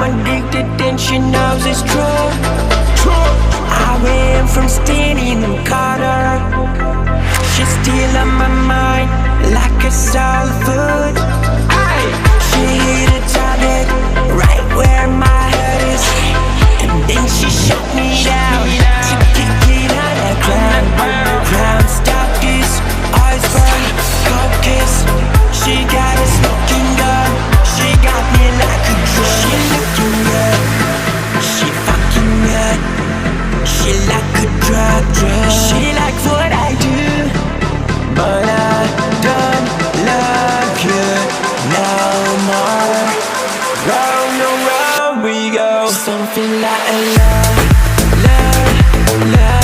addicted and she knows it's true. I went from standing in corner. She's still on my mind like a soul food. She hit a target right where my heart is, and then she shut me down. She kicked it on the ground. Ground stop this, eyes burn, cold kiss. She got a smoking gun. She got me like a drug. She looking good, she fucking good. She like a drug. She like what I do, but I don't love you no more. Round and round we go. Something like a love, love, love.